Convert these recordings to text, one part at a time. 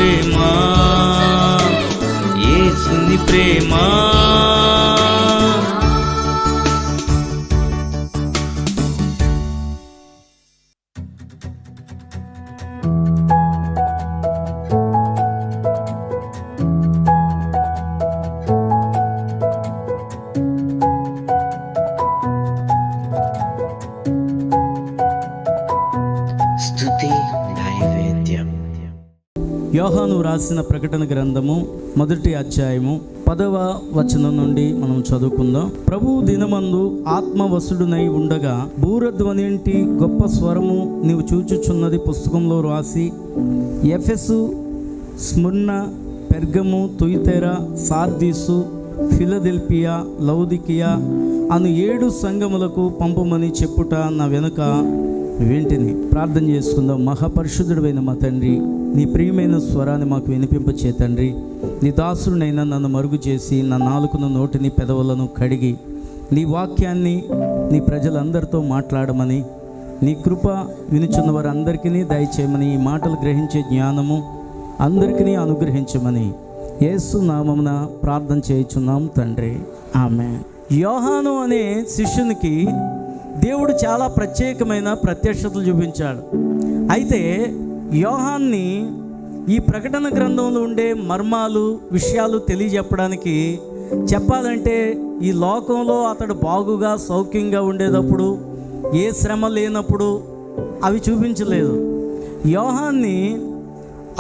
ప్రేమ, యేసుని ప్రేమ. యోహాను రాసిన ప్రకటన గ్రంథము 1వ అధ్యాయము 10వ వచనం నుండి మనం చదువుకుందాం. ప్రభువు దినమందు ఆత్మవశుడునై ఉండగా బూరధ్వనింటి గొప్ప స్వరము నీవు చూచుచున్నది పుస్తకంలో రాసి Ephesus, Smyrna, Pergamum, Thyatira, Sardis, Philadelphia, Laodicea అను 7 సంఘములకు పంపమని చెప్పుట నా వెనుక వింటిని. ప్రార్థన చేసుకుందాం. మహాపరిశుద్ధుడైన మా తండ్రి, నీ ప్రియమైన స్వరాన్ని మాకు వినిపింపచే తండ్రి. నీ దాసుడినైనా నన్ను మరుగు చేసి నా నాలుకను, నోటిని, పెదవులను కడిగి నీ వాక్యాన్ని నీ ప్రజలందరితో మాట్లాడమని, నీ కృప వినుచున్న వారందరికీ దయచేయమని, ఈ మాటలు గ్రహించే జ్ఞానము అందరికీ అనుగ్రహించమని యేసు నామమున ప్రార్థన చేయుచున్నాం తండ్రి, ఆమేన్. యోహాను అనే శిష్యునికి దేవుడు చాలా ప్రత్యేకమైన ప్రత్యక్షతలు చూపించాడు. అయితే యోహాన్ని ఈ ప్రకటన గ్రంథంలో ఉండే మర్మాలు, విషయాలు తెలియజెప్పడానికి చెప్పాలంటే ఈ లోకంలో అతడు బాగుగా సౌఖ్యంగా ఉండేటప్పుడు, ఏ శ్రమ లేనప్పుడు అవి చూపించలేదు. యోహాన్ని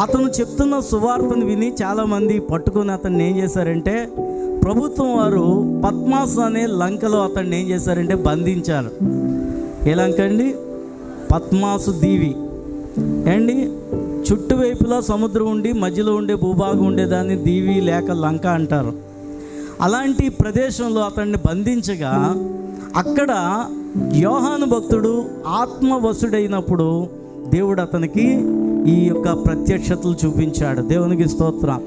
అతను చెప్తున్న సువార్తను విని చాలామంది పట్టుకొని అతన్ని ఏం చేశారంటే, ప్రభుత్వం వారు పద్మాస్ అనే లంకలో అతన్ని ఏం చేశారంటే బంధించారు. ఏ లంక అండి? పద్మాసు దీవి అండి. చుట్టువైపులా సముద్రం ఉండి మధ్యలో ఉండే భూభాగం ఉండేదాన్ని దీవి లేక లంక అంటారు. అలాంటి ప్రదేశంలో అతన్ని బంధించగా అక్కడ యోహాను భక్తుడు ఆత్మవశుడైనప్పుడు దేవుడు అతనికి ఈ యొక్క ప్రత్యక్షతలు చూపించాడు. దేవునికి స్తోత్రం.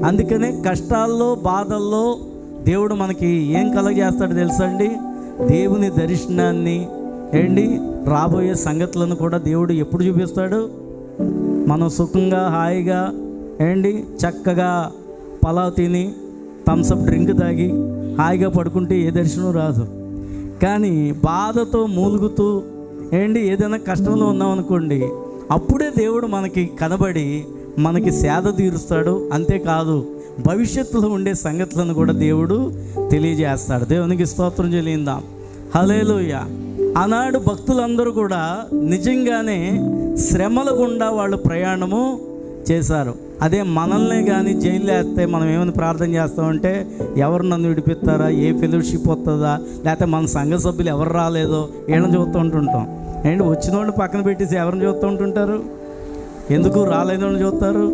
అందుకనే కష్టాల్లో, బాధల్లో దేవుడు మనకి ఏం కలగజేస్తాడు తెలుసండి? దేవుని దర్శనాన్ని ఏంటి, రాబోయే సంగతులను కూడా దేవుడు ఎప్పుడు చూపిస్తాడు? మనం సుఖంగా, హాయిగా ఏంటి చక్కగా పలావ్ తిని థమ్సప్ డ్రింక్ తాగి హాయిగా పడుకుంటే ఏ దర్శనం రాదు. కానీ బాధతో మూలుగుతూ ఏంటి ఏదైనా కష్టంలో ఉన్నామనుకోండి, అప్పుడే దేవుడు మనకి కనబడి మనకి సేద తీరుస్తాడు. అంతేకాదు భవిష్యత్తులో ఉండే సంగతులను కూడా దేవుడు తెలియజేస్తాడు. దేవునికి స్తోత్రం చెల్లిందాం. హల్లెలూయా. ఆనాడు భక్తులందరూ కూడా నిజంగానే శ్రమల గుండా వాళ్ళు ప్రయాణము చేశారు. అదే మనల్ని కానీ జైల్లో వేస్తే మనం ఏమైనా ప్రార్థన చేస్తామంటే, ఎవరు నన్ను విడిపిస్తారా, ఏ ఫెలోషిప్ వస్తుందా, లేకపోతే మన సంఘ సభ్యులు ఎవరు రాలేదో వీళ్ళని చూస్తూ ఉంటుంటాం. ఏంటి వచ్చిన వాళ్ళని పక్కన పెట్టేసి ఎవరిని చూస్తూ ఉంటుంటారు? ఎందుకు రాలేదని చూస్తారు?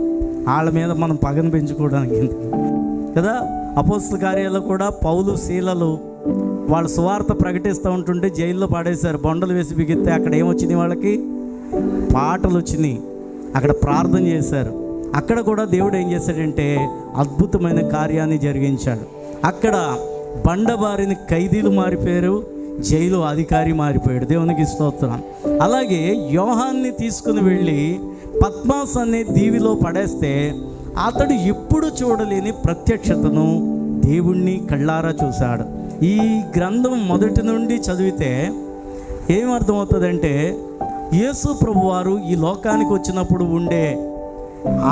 వాళ్ళ మీద మనం పగను పెంచుకోవడానికి కదా. అపోస్తల కార్యాల్లో కూడా పౌలు, శీలలు వాళ్ళు సువార్త ప్రకటిస్తూ ఉంటుంటే జైల్లో పడేశారు. బొండలు వేసి బిగిస్తే అక్కడ ఏమొచ్చినాయి? వాళ్ళకి పాటలు వచ్చినాయి. అక్కడ ప్రార్థన చేశారు. అక్కడ కూడా దేవుడు ఏం చేశాడంటే అద్భుతమైన కార్యాన్ని జరిగించాడు. అక్కడ బండబారిన ఖైదీలు మారిపోయారు, జైలు అధికారి మారిపోయాడు. దేవునికి స్తోత్రం. అలాగే యోహాన్ని తీసుకుని వెళ్ళి పద్మాస్ అనే దీవిలో పడేస్తే అతడు ఎప్పుడు చూడలేని ప్రత్యక్షతను దేవుణ్ణి కళ్ళారా చూశాడు. ఈ గ్రంథం మొదటి నుండి చదివితే ఏమర్థమవుతుందంటే, యేసు ప్రభువారు ఈ లోకానికి వచ్చినప్పుడు ఉండే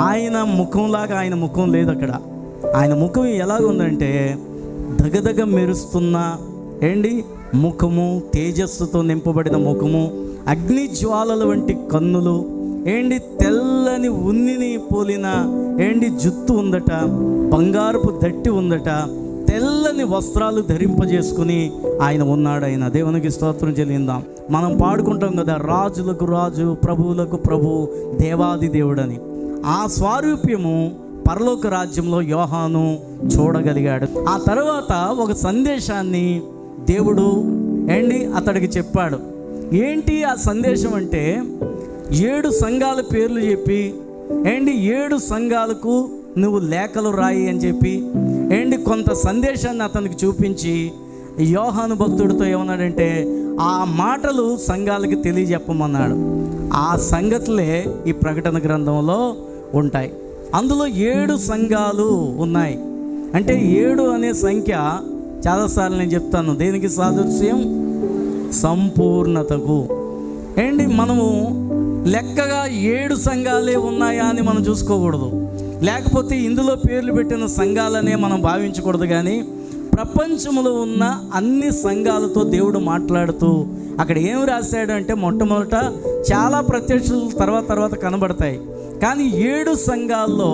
ఆయన ముఖంలాగా ఆయన ముఖం లేదు అక్కడ. ఆయన ముఖం ఎలాగుందంటే దగదగ మెరుస్తున్న ముఖము, తేజస్సుతో నింపబడిన ముఖము, అగ్ని జ్వాలల వంటి కన్నులు, తెల్లని ఉన్నిని పోలిన జుత్తు ఉందట, బంగారపు దట్టి ఉందట, తెల్లని వస్త్రాలు ధరింపజేసుకుని ఆయన ఉన్నాడు. ఆయన దేవునికి స్తోత్రం చెల్లిందాం. మనం పాడుకుంటాం కదా, రాజులకు రాజు, ప్రభువులకు ప్రభు, దేవాది దేవుడని. ఆ స్వారూప్యము పరలోక రాజ్యంలో యోహాను చూడగలిగాడు. ఆ తర్వాత ఒక సందేశాన్ని దేవుడు అతడికి చెప్పాడు. ఏంటి ఆ సందేశం అంటే, 7 సంఘాల పేర్లు చెప్పి 7 సంఘాలకు నువ్వు లేఖలు రాయి అని చెప్పి కొంత సందేశాన్ని అతనికి చూపించి యోహాను భక్తుడితో ఏమన్నాడంటే, ఆ మాటలు సంఘాలకి తెలియజెప్పమన్నాడు. ఆ సంగతులే ఈ ప్రకటన గ్రంథంలో ఉంటాయి. అందులో 7 సంఘాలు ఉన్నాయి. అంటే 7 అనే సంఖ్య చాలాసార్లు నేను చెప్తాను, దేనికి సాదృశ్యం? సంపూర్ణతకు. ఏంటి, మనము లెక్కగా 7 సంఘాలే ఉన్నాయా అని మనం చూసుకోకూడదు, లేకపోతే ఇందులో పేర్లు పెట్టిన సంఘాలనే మనం భావించకూడదు. కానీ ప్రపంచంలో ఉన్న అన్ని సంఘాలతో దేవుడు మాట్లాడుతూ అక్కడ ఏం రాశాడు అంటే, మొట్టమొదట చాలా ప్రత్యక్షలు తర్వాత కనబడతాయి. కానీ 7 సంఘాల్లో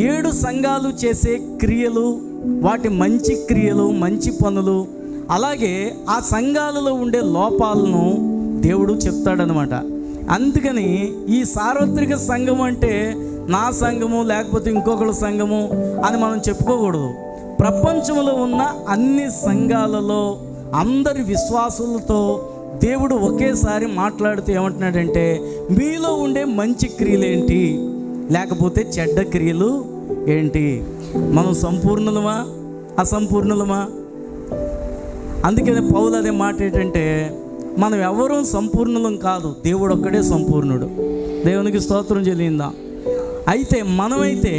7 సంఘాలు చేసే క్రియలు, వాటి మంచి క్రియలు, మంచి పనులు, అలాగే ఆ సంఘాలలో ఉండే లోపాలను దేవుడు చెప్తాడనమాట. అందుకని ఈ సార్వత్రిక సంఘం అంటే నా సంఘము లేకపోతే ఇంకొకళ్ళ సంఘము అని మనం చెప్పుకోకూడదు. ప్రపంచంలో ఉన్న అన్ని సంఘాలలో అందరి విశ్వాసులతో దేవుడు ఒకేసారి మాట్లాడుతూ ఏమంటున్నాడంటే, మీలో ఉండే మంచి క్రియలు ఏంటి, లేకపోతే చెడ్డ క్రియలు ఏంటి? మనం సంపూర్ణులమా అసంపూర్ణులమా? అందుకని పౌలు అదే మాట ఏంటంటే, మనం ఎవరూ సంపూర్ణులం కాదు, దేవుడు ఒక్కడే సంపూర్ణుడు. దేవునికి స్తోత్రం చెల్లిందా? అయితే మనమైతే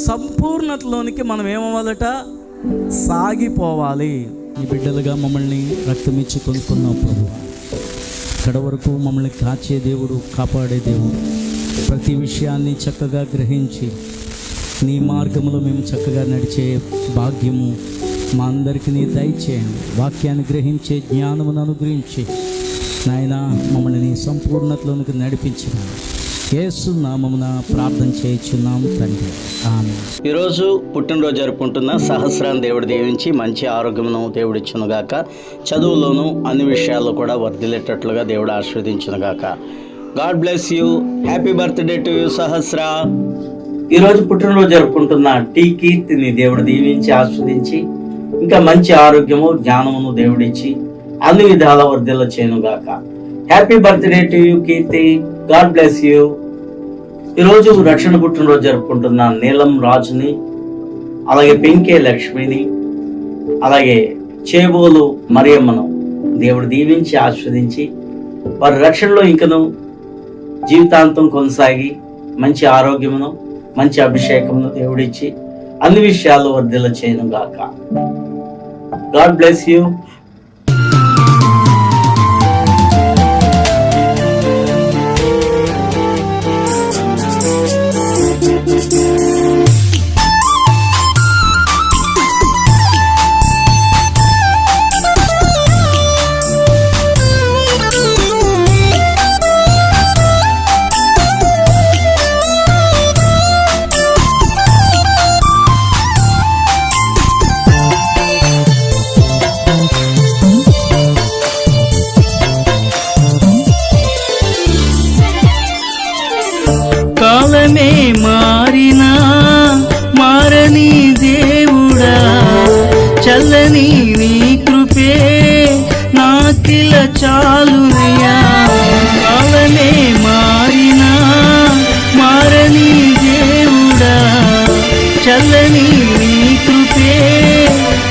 సంపూర్ణతలోనికి మనం ఏమవ్వాలట? సాగిపోవాలి. ఈ బిడ్డలుగా మమ్మల్ని రక్తమిచ్చి కొనుక్కున్నావు ప్రభు. ఇక్కడ వరకు మమ్మల్ని కాచే దేవుడు, కాపాడే దేవుడు, ప్రతి విషయాన్ని చక్కగా గ్రహించి నీ మార్గంలో మేము చక్కగా నడిచే భాగ్యము మా అందరికీ నీ దయచేయండి. వాక్యాన్ని గ్రహించే జ్ఞానమును అనుగ్రహించి నాయన మమ్మల్ని నీ సంపూర్ణతలోనికి నడిపించిన యేసు నామమున ప్రార్థన చేయించున్నాం తండ్రి, ఆమేన్. ఈరోజు పుట్టినరోజు జరుపుకుంటున్న సహస్రాన్ని దేవుడు దీవించి మంచి ఆరోగ్యమును దేవుడు ఇచ్చునుగాక. చదువులోను అన్ని విషయాల్లో కూడా వర్ధిల్లేటట్లుగా దేవుడు ఆశీర్వదించునుగాక. God bless you. Happy birthday to you Sahasra. ఈరోజు పుట్టినరోజు జరుపుకుంటున్న టీ కీర్తిని దేవుడు దీవించి ఆస్వాదించి ఇంకా మంచి ఆరోగ్యము జ్ఞానమును దేవుడిచ్చి అన్ని విధాల వర్ధిల్ల చేయనుగాక. Happy birthday to you Keerthi. God bless you. ఈరోజు రక్షణ పుట్టినరోజు జరుపుకుంటున్న నీలం రాజుని, అలాగే పెంకే లక్ష్మిని, అలాగే చేబోలు మరియమ్మను దేవుడు దీవించి ఆస్వాదించి వారి రక్షణలో ఇంకను జీవితాంతం కొనసాగి మంచి ఆరోగ్యమును మంచి అభిషేకమును దేవుడిచ్చి అన్ని విషయాల్లో వర్ధిల్ల చేయను గాక. God bless you. కాలమే మారినా మారని దేవుడా, చల్లని నీ కృపే నాకిల చాలునయ్యా. కాలమే మారినా మారని దేవుడా, చల్లని నీ కృపే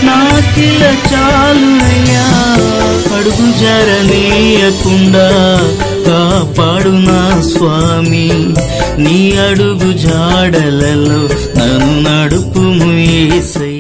నాకిల చాలునయ్యా. అడుగు జరనీయకుండా కాపాడు నా స్వామి, నీ అడుగు జాడలలో నన్ను నడుపుము యేసయ్యా.